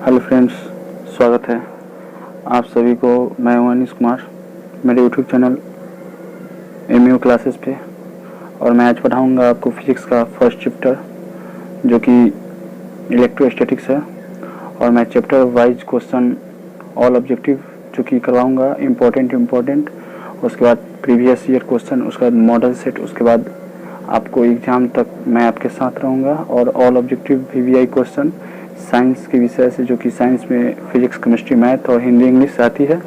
Hello friends, स्वागत है आप सभी को। मैं हूं अनीश कुमार, मेरे यूट्यूब चैनल एमयू क्लासेस पे। और मैं आज पढ़ाऊंगा आपको फिजिक्स का फर्स्ट चैप्टर जो कि इलेक्ट्रोस्टैटिक्स है। और मैं chapter wise question all objective जो कि करवाऊंगा, इम्पोर्टेंट। उसके बाद प्रीवियस ईयर क्वेश्चन, उसके बाद मॉडल सेट, उसके बाद आपको एग्ज़ाम तक मैं आपके साथ रहूँगा। और all objective VVI question science के विषय से, जो कि साइंस में फिजिक्स, केमिस्ट्री, मैथ और हिंदी इंग्लिश आती है,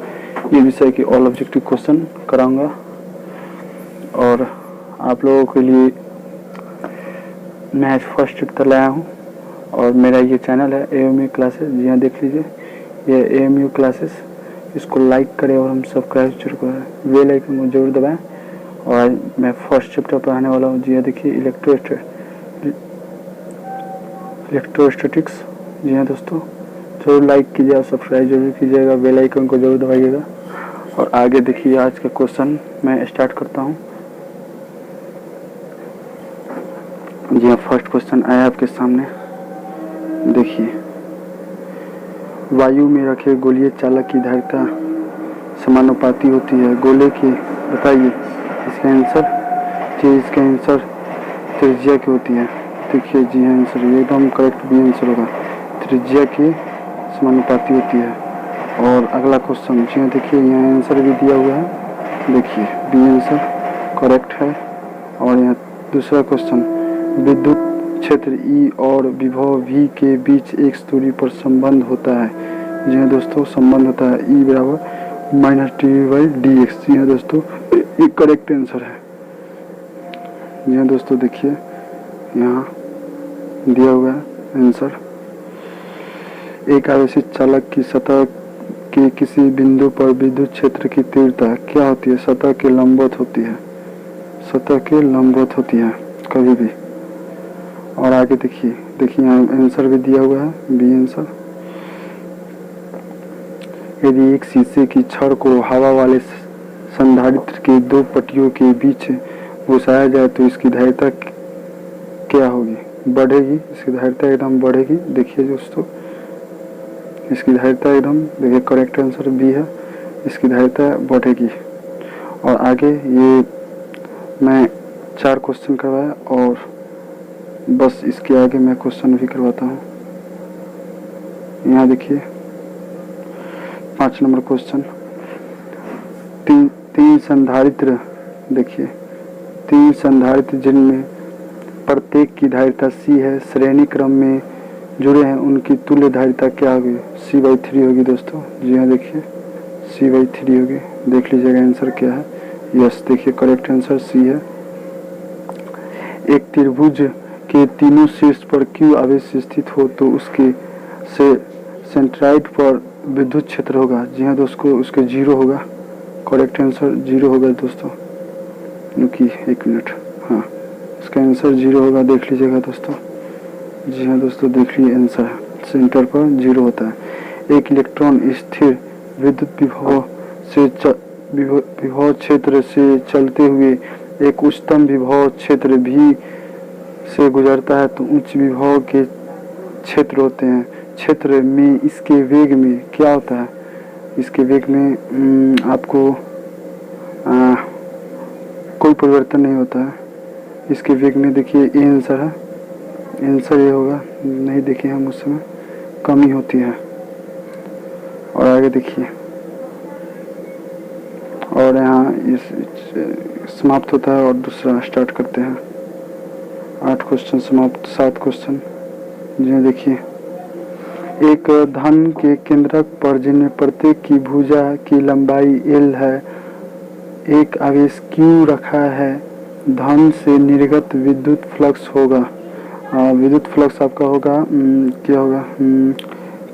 ये विषय के ऑल ऑब्जेक्टिव क्वेश्चन कराऊंगा। और आप लोगों के लिए मैं आज फर्स्ट चैप्टर लाया हूँ। और मेरा ये चैनल है AMU क्लासेस। जी हाँ, देख लीजिए, ये AMU क्लासेस। इसको लाइक करें और हम सब्सक्राइब जरूर करें, बेल आइकन को जरूर दबाएं। और आज मैं फर्स्ट चैप्टर पढ़ाने वाला हूँ। जी हाँ, देखिए, इलेक्ट्रोस्टैटिक्स। जी हाँ दोस्तों, जरूर लाइक कीजिए और सब्सक्राइब जरूर कीजिएगा, बेल आइकन को जरूर दबाइएगा। और आगे देखिए, आज का क्वेश्चन मैं स्टार्ट करता हूँ। जी हाँ, फर्स्ट क्वेश्चन आया आपके सामने। देखिए, वायु में रखे गोलीय चालक की धारिता समानुपाती होती है गोले की, बताइए इसका आंसर त्रिज्या की होती है। देखिए, जी हाँ, आंसर ये एकदम करेक्ट बी आंसर होगा, त्रिज्या की समानुपाती होती है। और अगला क्वेश्चन, जी हाँ, देखिए यहाँ आंसर भी दिया हुआ है, देखिए बी आंसर करेक्ट है। और यहाँ दूसरा क्वेश्चन, विद्युत क्षेत्र E और विभव V के बीच एक दूरी पर संबंध होता है। जी हाँ दोस्तों, संबंध होता है E बराबर -dV/dx। जी हाँ दोस्तों, ये करेक्ट आंसर है। जी हाँ दोस्तों, देखिए यहाँ दिया हुआ है आंसर। एक आवेशित चालक की सतह के किसी बिंदु पर विद्युत क्षेत्र की तीव्रता क्या होती है? सतह के लंबवत होती है, सतह के लंबवत होती है कभी भी। और आगे देखिए यहाँ आंसर भी दिया हुआ है, बी आंसर। यदि एक शीशे की छड़ को हवा वाले संधारित्र के दो पट्टियों के बीच घुसाया जाए तो इसकी धारिता क्या होगी? बढ़ेगी, इसकी धारिता एकदम बढ़ेगी। देखिए दोस्तों, इसकी धारिता एकदम, देखिए करेक्ट आंसर बी है, इसकी धारिता बढ़ेगी। और आगे ये मैं 4 क्वेश्चन करवाया और बस इसके आगे मैं क्वेश्चन भी करवाता हूँ। यहाँ देखिए 5 नंबर क्वेश्चन, तीन संधारित्र, देखिए 3 संधारित्र जिनमें प्रत्येक की धारिता C है, श्रेणी क्रम में जुड़े हैं, उनकी तुल्य धारिता क्या होगी? C/3 होगी दोस्तों। जी हाँ, देखिए C/3 होगी। देख लीजिएगा आंसर क्या है। यस, देखिए करेक्ट आंसर C है। एक त्रिभुज के तीनों शीर्ष पर Q आवेश स्थित हो तो उसके से सेंट्राइड पर विद्युत क्षेत्र होगा। जी हाँ दोस्तों, उसके 0 होगा, करेक्ट आंसर 0 होगा दोस्तों। क्योंकि 1 मिनट, हाँ, इसका आंसर 0 होगा, देख लीजिएगा दोस्तों। जी हाँ दोस्तों, देख लीजिए आंसर सेंटर पर 0 होता है। एक इलेक्ट्रॉन स्थिर विद्युत विभव क्षेत्र से चलते हुए एक उच्चतम विभव क्षेत्र भी से गुजरता है तो उच्च विभव के क्षेत्र होते हैं। क्षेत्र में इसके वेग में क्या होता है? इसके वेग में आपको कोई परिवर्तन नहीं होता है। इसके वेग में देखिए ये आंसर है, आंसर ये होगा, नहीं देखिए हम उस समय कमी होती है। और आगे देखिए, और यहाँ इस समाप्त होता है और दूसरा स्टार्ट करते हैं। 8 क्वेश्चन समाप्त, 7 क्वेश्चन। जी देखिए, एक धन के केंद्रक पर जिनमें प्रत्येक की भुजा की लंबाई L है, एक आवेश Q रखा है, धन से निर्गत विद्युत फ्लक्स होगा। विद्युत फ्लक्स आपका होगा क्या होगा?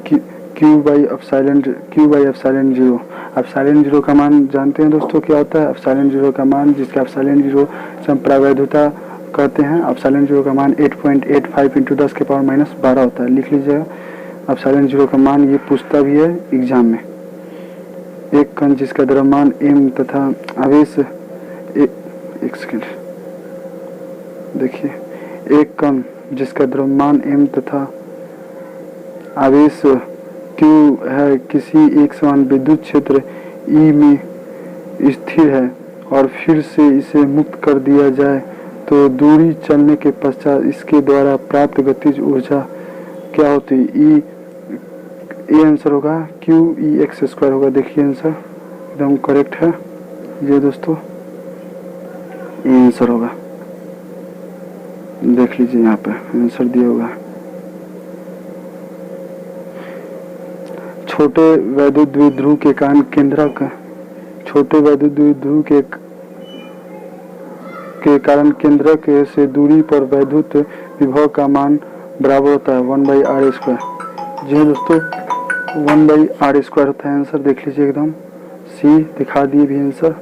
Q/ε0। एप्सिलॉन 0 का मान जानते हैं दोस्तों क्या होता है? एप्सिलॉन 0 का मान, जिसका एप्सिलॉन 0 से हम प्रावैधता कहते हैं, एप्सिलॉन 0 का मान 8.85 × 10⁻12 होता है। लिख लीजिएगा एप्सिलॉन 0 का मान, ये पूछता भी है एग्जाम में। एक कण जिसका द्रव्यमान m तथा आवेश, एक सेकेंड, देखिए, एक कण जिसका द्रव्यमान m तथा आवेश क्यू है किसी एक समान विद्युत क्षेत्र ई में स्थिर है और फिर से इसे मुक्त कर दिया जाए तो दूरी चलने के पश्चात इसके द्वारा प्राप्त गतिज ऊर्जा क्या होती है? ये आंसर होगा क्यू ई एक्स स्क्वायर होगा। देखिए आंसर एकदम करेक्ट है ये दोस्तों, ये आंसर होगा। देख लीजिए यहाँ पे आंसर दिया होगा। छोटे वैद्युत द्विध्रुव के कारण केंद्रक, छोटे वैद्युत द्विध्रुव के कारण केंद्रक से दूरी पर वैद्युत विभव का मान बराबर होता है 1/r²। जी हाँ दोस्तों, 1/r² होता है आंसर। देख लीजिए एकदम सी दिखा दिए भी आंसर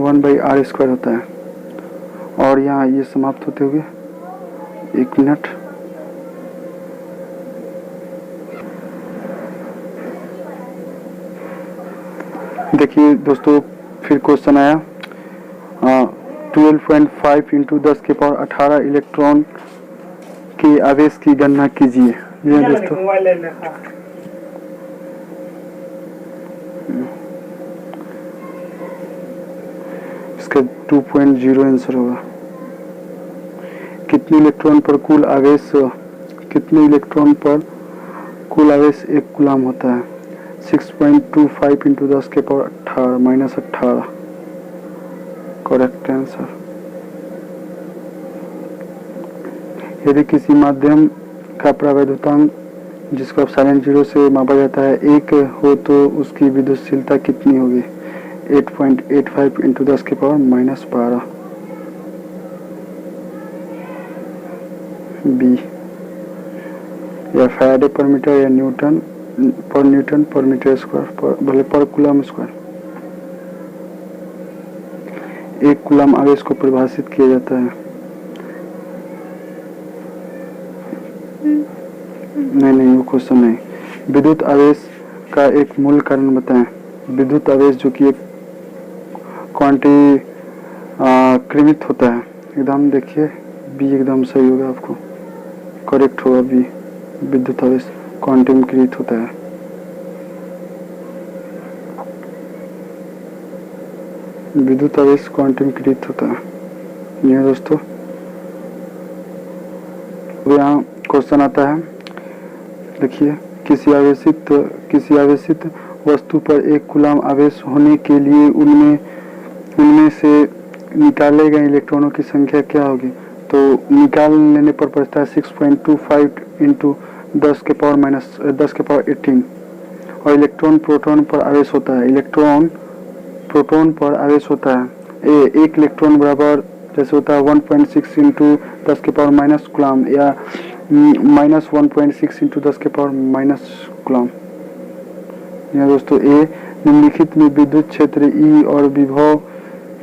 1/r² होता है। और यहाँ ये समाप्त होते हुए 1 मिनट। देखिए दोस्तों फिर क्वेश्चन आया 12.5 इंटू 10 के पावर 18 इलेक्ट्रॉन के आवेश की गणना कीजिए। ये दोस्तों इसका 2.0 आंसर होगा। कितने इलेक्ट्रॉन पर कुल आवेश, कितने इलेक्ट्रॉन पर कुल आवेश 1 कूलम होता है? 6.25 इंटू 10 के पावर 18 - 18 करेक्ट आंसर। यदि किसी माध्यम का प्रवैधुतांक जिसको एप्सिलॉन 0 से मापा जाता है 1 हो तो उसकी विद्युतशीलता कितनी होगी? 8.85 इंटू 10 के पावर -12 बी। या फैराडे पर मीटर या न्यूटन पर मीटर स्क्वायर भले पर कूलम स्क्वायर। 1 कूलम आवेश को परिभाषित किया जाता है। नहीं वो क्वेश्चन नहीं। विद्युत आवेश का एक मूल कारण बताएं। विद्युत आवेश जो कि एक क्वांटीकृत होता है। एकदम देखिए बी एकदम सही होगा, आपको करेक्ट होगा बी। विद्युत आवेश क्वांटीकृत होता है। विद्युत आवेश क्वांटीकृत होता है। ये दोस्तों यहाँ क्वेश्चन आता है, देखिए किसी आवेशित वस्तु पर 1 कूलम आवेश होने के लिए उनमें से निकाले गए इलेक्ट्रॉनों की संख्या क्या होगी? तो निकाल लेने पर पड़ता है 6.25 इंटू 10 के पावर 18। और इलेक्ट्रॉन प्रोटॉन पर आवेश होता है। इलेक्ट्रॉन प्रोटॉन पर आवेश होता है। एक इलेक्ट्रॉन बराबर जैसे होता है 1.6 इंटू 10 के पावर माइनस कूलम या -1.6 इंटू 10 के पावर माइनस कूलम। यहाँ दोस्तों ए निम्नलिखित में विद्युत क्षेत्र ई और विभव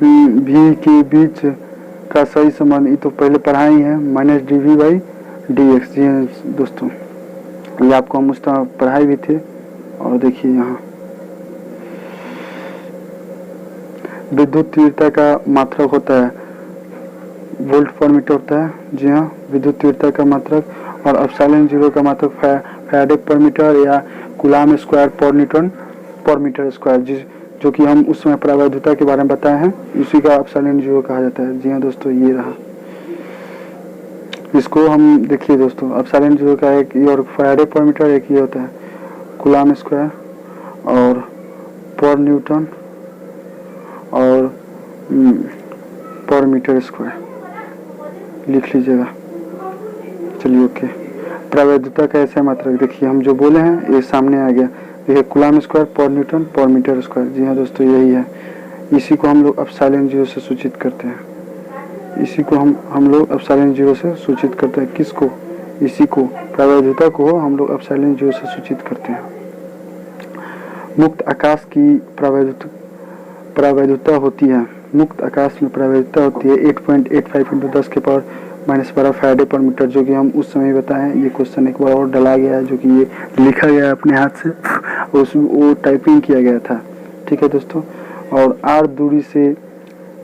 भी के बीच का सही संबंध, ये तो पहले पढ़ा ही है, -dV/dx। जी दोस्तों ये आपको हम उस तरह पढ़ाए भी थे। और देखिए यहाँ विद्युत तीव्रता का मात्रक होता है वोल्ट पर मीटर होता है। जी हाँ, विद्युत तीव्रता का मात्रक। और एप्सिलॉन 0 का मात्रक फैराडे पर मीटर या कूलम स्क्वायर पर मीटर स्क्वायर, जो कि हम उस समय प्रवैधुता के बारे में बताए हैं, उसी का एप्सिलॉन 0 कहा जाता है। जी हाँ दोस्तों ये रहा। इसको हम देखिए दोस्तों एप्सिलॉन 0 का एक ये और फैराडे पर मीटर एक ये होता है कूलम स्क्वायर और पर न्यूटन और पर मीटर स्क्वायर लिख लीजिएगा। चलिए ओके। प्रवैधुता का ऐसा मात्रक देखिए हम जो बोले हैं ये सामने आ गया। देखिए कूलम स्क्वायर पर न्यूटन पर मीटर स्क्वायर। जी हाँ दोस्तों यही है। इसी को हम लोग एप्सिलॉन 0 से सूचित करते हैं। इसी को हम लोग एप्सिलॉन 0 से सूचित करते हैं। किसको? इसी को प्रवैधुता को हम लोग एप्सिलॉन 0 से सूचित करते हैं। मुक्त आकाश की प्रवैधुता होती है। मुक्त आकाश में प्रवैधुता होती है 8.85 इंटू 10 के पावर -12 फैराडे पर मीटर, जो कि हम उस समय बताएं। ये क्वेश्चन एक बार और डाला गया है, जो कि ये लिखा गया अपने हाथ से, वो टाइपिंग किया गया था। ठीक है दोस्तों। और r दूरी से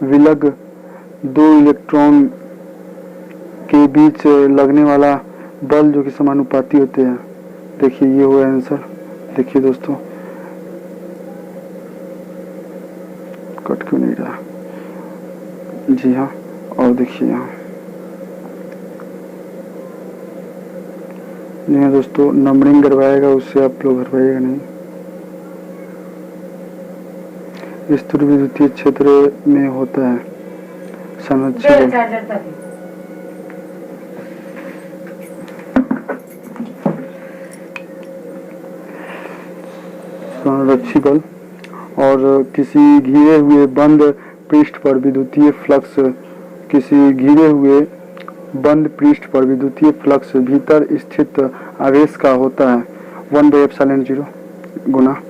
विलग 2 इलेक्ट्रॉन के बीच लगने वाला बल जो कि समानुपाती होते हैं। देखिए ये हुआ आंसर देखिए दोस्तों, कट क्यों नहीं रहा? जी हाँ, और देखिए यहाँ नहीं दोस्तों, नंबरिंग करवाएगा उससे आप लोग करवाइएगा नहीं। स्थिर विद्युतीय क्षेत्र में होता है संरक्षण बल और किसी घिरे हुए बंद पृष्ठ पर विद्युतीय फ्लक्स, किसी घिरे हुए बंद पृष्ठ पर विद्युतीय फ्लक्स भीतर स्थित आवेश का होता है 1/ε0 गुना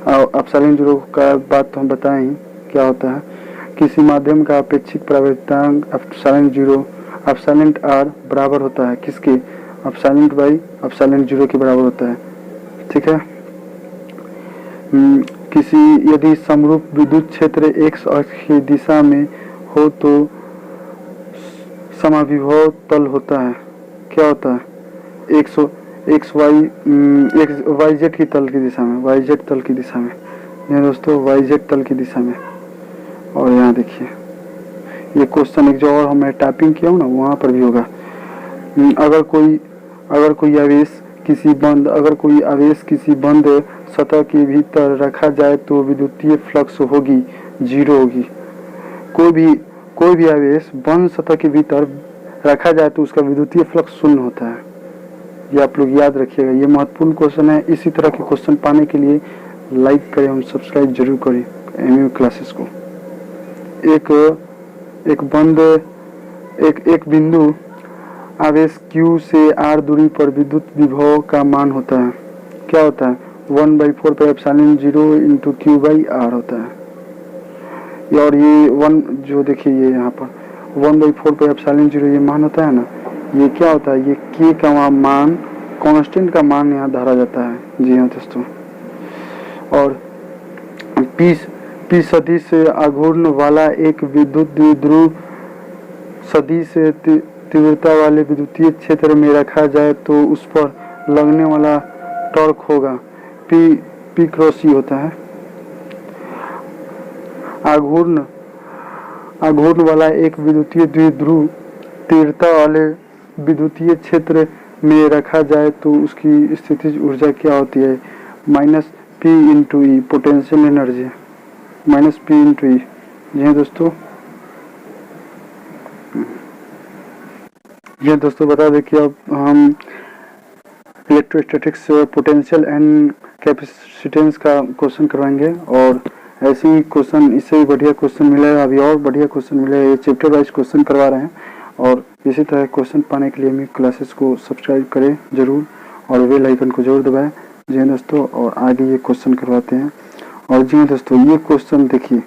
ε0 का बात तो हम बताएं ही क्या होता है। किसी माध्यम का अपेक्षित परावर्तनांक εr बराबर होता है किसके? ε/ε0 के बराबर होता है। ठीक है। किसी यदि समरूप विद्युत क्षेत्र x अक्ष की दिशा में हो तो समाविभव तल होता है। क्या होता है? YZ की तल की दिशा में, YZ तल की दिशा में, ये दोस्तों YZ तल की दिशा में। और यहाँ देखिए ये क्वेश्चन एक जो और हमने टाइपिंग किया हूँ ना, वहाँ पर भी होगा। अगर कोई आवेश किसी बंद सतह के भीतर रखा जाए तो विद्युतीय फ्लक्स होगी 0 होगी। कोई भी आवेश बंद सतह के भीतर रखा जाए तो उसका विद्युतीय फ्लक्स 0 होता है। ये आप लोग याद रखिएगा, ये महत्वपूर्ण क्वेश्चन है। इसी तरह के क्वेश्चन पाने के लिए लाइक करें और सब्सक्राइब जरूर करें एमयू क्लासेस को। एक बिंदु आवेश Q से R दूरी पर विद्युत विभव का मान होता है। क्या होता है? 1/4πε0 इंटू Q/R होता है। और ये 1 जो देखिए ये यहाँ पर 1/4πε0 ये मान होता है ना, ये क्या होता है? ये K का मान, कांस्टेंट का मान यहाँ धरा जाता है। जी हाँ दोस्तों। और P सदिश आघूर्ण वाला एक विद्युत द्विध्रुव सदिश तीव्रता वाले विद्युतीय क्षेत्र में रखा जाए तो उस पर लगने वाला टॉर्क होगा P क्रॉस E होता है। आघूर्ण वाला एक विद्युतीय द्विध्रुव तीव्रता वाले विद्युतीय क्षेत्र में रखा जाए तो उसकी स्थितिज ऊर्जा क्या होती है? -P × E, potential energy -P × E। जी हाँ दोस्तों, ये दोस्तों बता दें कि अब हम इलेक्ट्रोस्टैटिक्स पोटेंशियल एंड कैपेसिटेंस का क्वेश्चन करवाएंगे। और ऐसे ही क्वेश्चन, इससे भी बढ़िया क्वेश्चन मिलेगा, अभी और बढ़िया क्वेश्चन मिलेगा। ये चैप्टर वाइज क्वेश्चन करवा रहे हैं। और इसी तरह क्वेश्चन पाने के लिए मेरी क्लासेस को सब्सक्राइब करें जरूर और बेल आइकन को जरूर दबाएं। जी हाँ दोस्तों, और आगे ये क्वेश्चन करवाते हैं। और जी हाँ दोस्तों, ये क्वेश्चन देखिए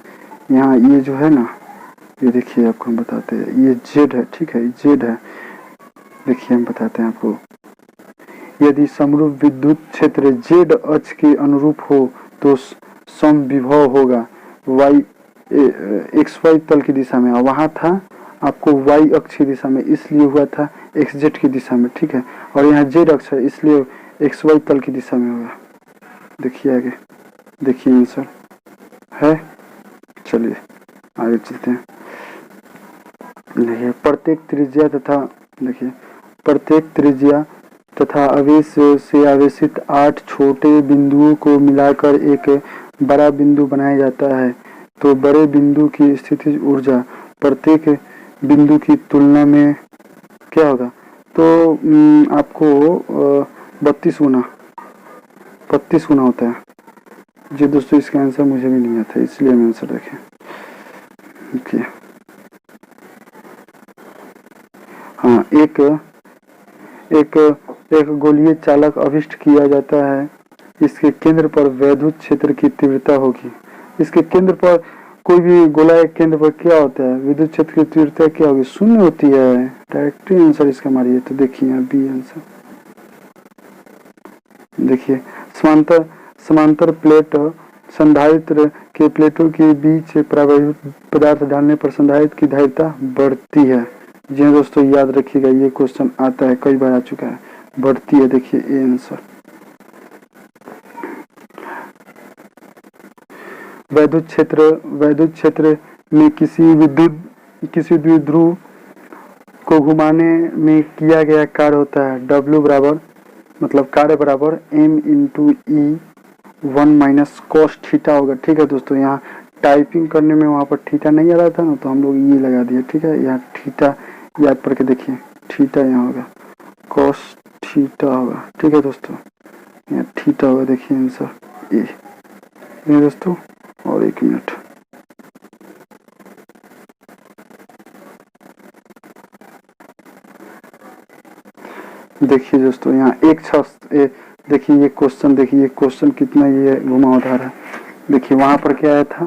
यहाँ, ये जो है ना, ये देखिए आपको हम बताते हैं, ये Z है। ठीक है, Z है। देखिए हम बताते हैं आपको, यदि समरूप विद्युत क्षेत्र Z अक्ष के अनुरूप हो तो समविभव होगा XY तल की दिशा में। वहाँ था आपको Y अक्ष की दिशा में, इसलिए हुआ था XZ की दिशा में। ठीक है, और यहाँ Z अक्ष है इसलिए XY तल की दिशा में होगा। देखिए आगे, देखिए आंसर है। चलिए आगे चलते हैं। देखिए प्रत्येक त्रिज्या तथा आवेश से आवेशित 8 छोटे बिंदुओं को मिलाकर एक बड़ा बिंदु बनाया जाता है। तो बड़े बिंदु की स्थितिज ऊर्जा प्रत्येक बिंदु की तुलना में क्या होगा? तो आपको 32 गुना होता है। जी दोस्तों, इसका आंसर मुझे भी नहीं आता, इसलिए हम आंसर देखें। ओके, हाँ, एक गोलीय चालक अभिष्ट किया जाता है। इसके केंद्र पर वैद्युत क्षेत्र की तीव्रता होगी। इसके केंद्र पर, कोई भी गोला के केंद्र पर क्या होता है? विद्युत क्षेत्र की तीव्रता क्या होगी? 0 होती है। डायरेक्टली आंसर इसका मारिए। तो देखिए यहाँ बी आंसर। देखिए समांतर प्लेट संधारित्र के प्लेटों के बीच प्रवाहित पदार्थ डालने पर संधारित्र की धारिता बढ़ती है। जी हाँ दोस्तों, याद रखिएगा, ये क्वेश्चन आता है, कई बार आ चुका है। बढ़ती है, देखिए ए आंसर। वैद्युत क्षेत्र में किसी द्विध्रुव को घुमाने में किया गया कार्य होता है W बराबर, मतलब कार्य बराबर m इंटू ई 1 माइनस कॉस थीटा होगा। ठीक है दोस्तों, यहाँ टाइपिंग करने में वहाँ पर थीटा नहीं आ रहा था ना, तो हम लोग ये लगा दिए। ठीक है, यहाँ थीटा याद करके देखिए, थीटा यहाँ होगा, कॉस थीटा होगा। ठीक है दोस्तों, यहाँ थीटा होगा, देखिए आंसर ये दोस्तों। और 1 मिनट, देखिए दोस्तों, यहाँ एक शख्स देखिए ये क्वेश्चन, देखिए ये क्वेश्चन कितना ये घुमावदार है। देखिए वहाँ पर क्या आया था,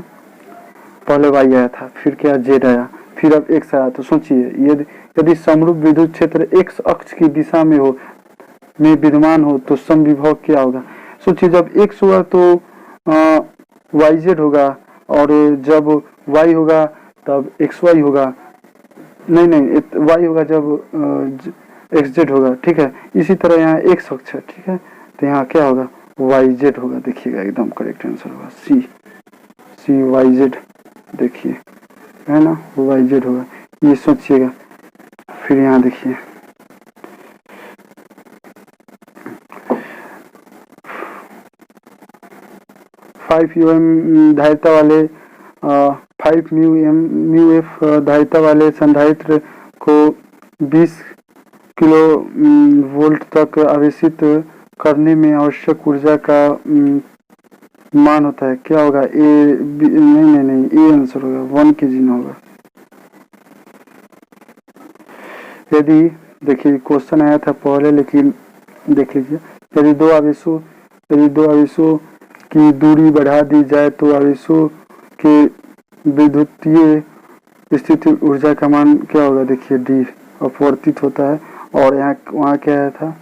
पहले y आया था, फिर क्या z आया, फिर अब x आया। तो सोचिए यदि समरूप विद्युत क्षेत्र x अक्ष की दिशा में विद्यमान हो तो समविभव क्या होगा। सोचिए जब x होगा तो yz होगा, और जब y होगा तब xy होगा, नहीं y होगा जब xz होगा। ठीक है, इसी तरह यहाँ x अक्ष है। ठीक है, तो यहाँ क्या होगा, yz होगा। देखिएगा एकदम करेक्ट आंसर होगा सी yz, देखिए है ना, yz होगा, ये सोचिएगा। फिर यहाँ देखिए 5 um धारिता वाले 5 म्यू एफ धारिता वाले संधारित्र को 20 किलो वोल्ट तक आवेशित करने में आवश्यक ऊर्जा का मान होता है। क्या होगा, नहीं ए आंसर होगा, 1 kg ना होगा। यदि देखिए क्वेश्चन आया था पहले, लेकिन देख लीजिए, यदि दो आवेशों की दूरी बढ़ा दी जाए तो आवेशों के विद्युतीय स्थिति ऊर्जा का मान क्या होगा। देखिए डी अपवर्तित होता है, और यहाँ वहाँ क्या आया था,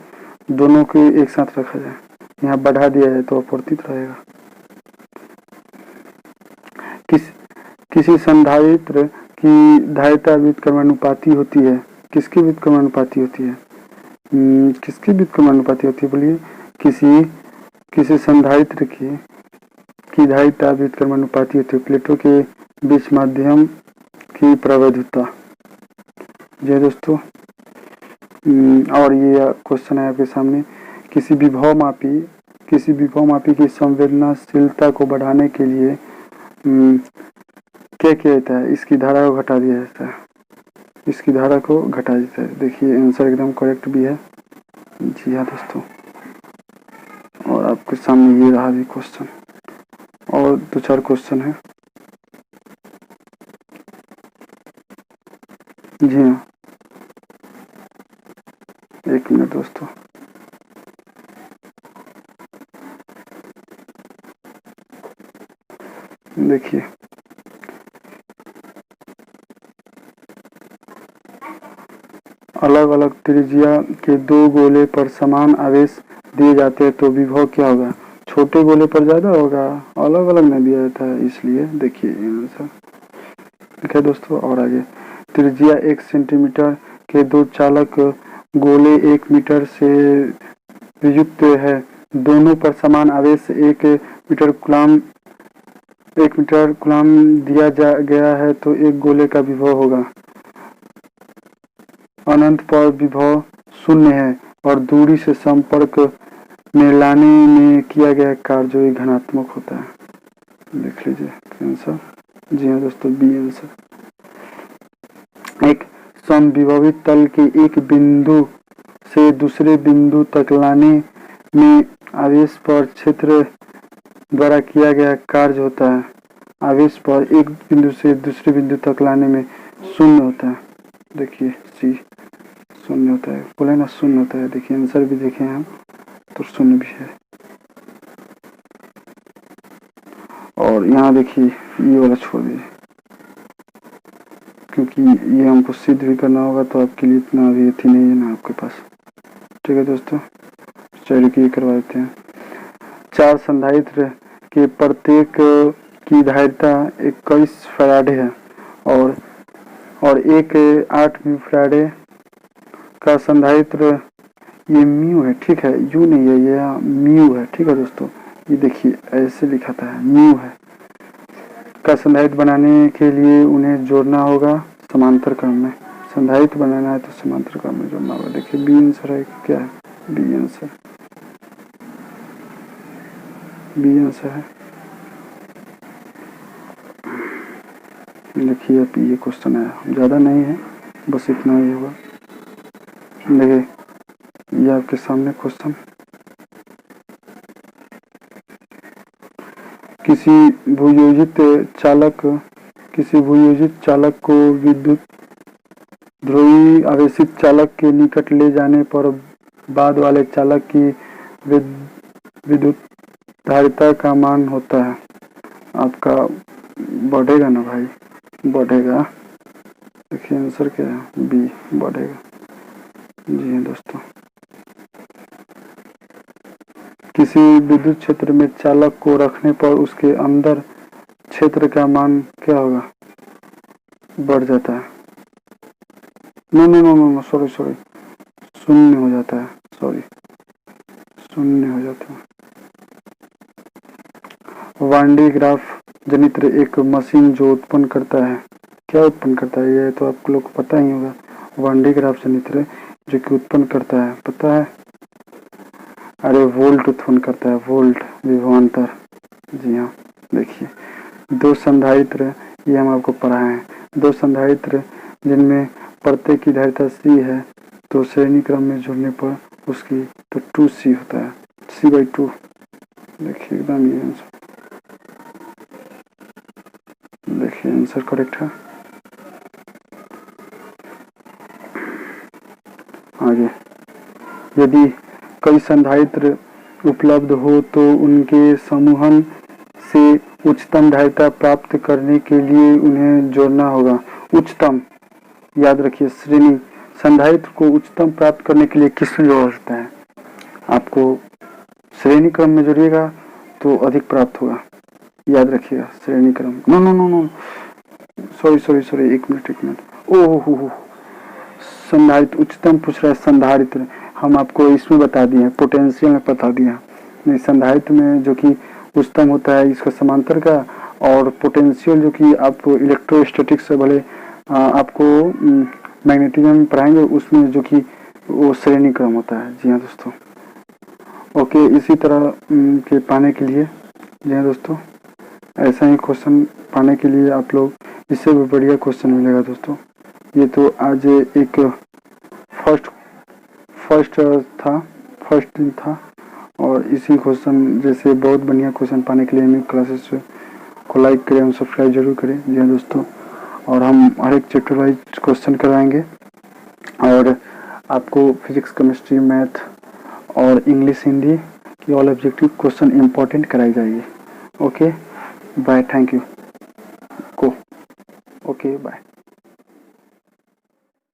दोनों को एक साथ रखा जाए, यहाँ बढ़ा दिया जाए तो अपवर्तित रहेगा। किसी संधारित्र की धारिता व्युत्क्रमानुपाती होती है। किसकी व्युत्क्रमानुपाती होती है, किसकी व्युत्क्रमानुपाती होती है बोलिए। किसी संधारित्र की धारिता व्युत्क्रमानुपाती होती है प्लेटों के बीच माध्यम की प्रवैधता। जी दोस्तों, और ये क्वेश्चन है आपके सामने, किसी विभव मापी की संवेदनशीलता को बढ़ाने के लिए क्या किया जाता है, इसकी धारा को घटा दिया जाता है, इसकी धारा को घटा देता है। देखिए आंसर एकदम करेक्ट भी है। जी हाँ दोस्तों, और आपके सामने ये रहा भी क्वेश्चन, और 2-4 क्वेश्चन है। जी हाँ, 1 मिनट दोस्तों, देखिए अलग अलग त्रिज्या के 2 गोले पर समान आवेश दिए जाते हैं तो विभव क्या होगा। छोटे गोले पर ज़्यादा होगा, अलग अलग नहीं दिया जाता है, इसलिए देखिए आंसर। ठीक है दोस्तों, और आगे, त्रिज्या 1 सेंटीमीटर के 2 चालक गोले 1 मीटर से युक्त है, दोनों पर समान आवेश 1 मीटर कूलम दिया गया है तो एक गोले का विभव होगा। अनंत पर विभव 0 है और दूरी से संपर्क में लाने में किया गया कार्य जो घनात्मक होता है। देख लीजिए आंसर। जी हाँ दोस्तों, बी आंसर। एक समविभवित तल के एक बिंदु से दूसरे बिंदु तक लाने में आवेश पर क्षेत्र द्वारा किया गया कार्य होता है। आवेश पर एक बिंदु से दूसरे बिंदु तक लाने में 0 होता है। देखिए सी 0 होता है, बोले ना 0 होता है। देखिए आंसर भी देखें हम तो 0 भी है। और यहाँ देखिए ये वाला छोड़ दीजिए, क्योंकि ये हमको सिद्ध भी करना होगा, तो आपके लिए इतना भी थी नहीं है ना आपके पास। ठीक है दोस्तों, चलिए ये करवा देते हैं। 4 संधारित्र के प्रत्येक की धारिता 21 फैराडे है, और एक 8 फैराडे का संधारित्र ये म्यू है। ठीक है, यू नहीं है, ये म्यू है। ठीक है दोस्तों, ये देखिए ऐसे लिखा था म्यू है। का संधारित्र बनाने के लिए उन्हें जोड़ना होगा समांतर क्रम में। संधारित्र बनाना है तो समांतर क्रम में जोड़ना होगा। देखिए बी आंसर है, क्या है बी आंसर, बी आंसर है। देखिए अब ये क्वेश्चन है, ज़्यादा नहीं है, बस इतना ही होगा। देखिए ये आपके सामने क्वेश्चन, किसी भूयोजित चालक को विद्युत ध्रुवीय आवेशित चालक के निकट ले जाने पर बाद वाले चालक की विद्युत धारिता का मान होता है। आपका बढ़ेगा ना भाई, बढ़ेगा। देखिए आंसर क्या है, बी बढ़ेगा। जी हाँ दोस्तों, किसी विद्युत क्षेत्र में चालक को रखने पर उसके अंदर क्षेत्र का मान क्या होगा, बढ़ जाता है। No no no no sorry sorry, शून्य हो जाता है, सॉरी शून्य हो जाता है। वान डी ग्राफ जनित्र एक मशीन जो उत्पन्न करता है, क्या उत्पन्न करता है, ये तो आप लोग को पता ही होगा। वान डी ग्राफ जनित्र जो कि उत्पन्न करता है, पता है, अरे वोल्ट उत्पन्न करता है, वोल्ट विभवांतर। जी हाँ, देखिए दो संधारित्र, ये हम आपको पढ़ाए हैं, दो संधारित्र जिनमें प्रत्येक की धारिता सी है, तो श्रेणी क्रम में जुड़ने पर उसकी तो 2c होता है, c/2। देखिए एकदम ये आंसर, देखिए आंसर करेक्ट है। आगे, यदि कई संधारित्र उपलब्ध हो तो उनके समूहन से उच्चतम धारिता प्राप्त करने के लिए उन्हें जोड़ना होगा। उच्चतम, याद रखिए, श्रेणी संधारित्र को उच्चतम प्राप्त करने के लिए किसमें जोड़ा जाता है, आपको श्रेणी क्रम में जोड़िएगा तो अधिक प्राप्त होगा, याद रखिएगा श्रेणी क्रम। No no no no sorry sorry sorry, एक मिनट। ओह संधारित्र उच्चतम पूछ रहा है, संधारित्र हम आपको इसमें बता दिए हैं, पोटेंशियल में बता दिया नहीं, संधारित्र में जो कि उच्चतम होता है इसका समांतर का, और पोटेंशियल जो कि आप इलेक्ट्रोस्टैटिक्स से भले आपको मैग्नेटिज्म में पढ़ाएंगे, उसमें जो कि वो श्रेणी क्रम होता है। जी हाँ दोस्तों, ओके। इसी तरह के पाने के लिए, जी हाँ दोस्तों, ऐसा ही क्वेश्चन पाने के लिए आप लोग, इससे भी बढ़िया क्वेश्चन मिलेगा दोस्तों। ये तो आज एक फर्स्ट दिन था, और इसी क्वेश्चन जैसे बहुत बढ़िया क्वेश्चन पाने के लिए न्यू क्लासेस को लाइक करें और सब्सक्राइब जरूर करें। जी हाँ दोस्तों, और हम हर एक चैप्टर वाइज क्वेश्चन करवाएंगे, और आपको फिजिक्स, केमिस्ट्री, मैथ और इंग्लिश, हिंदी की ऑल ऑब्जेक्टिव क्वेश्चन इंपॉर्टेंट कराई जाएगी। Okay bye, thank you, okay bye.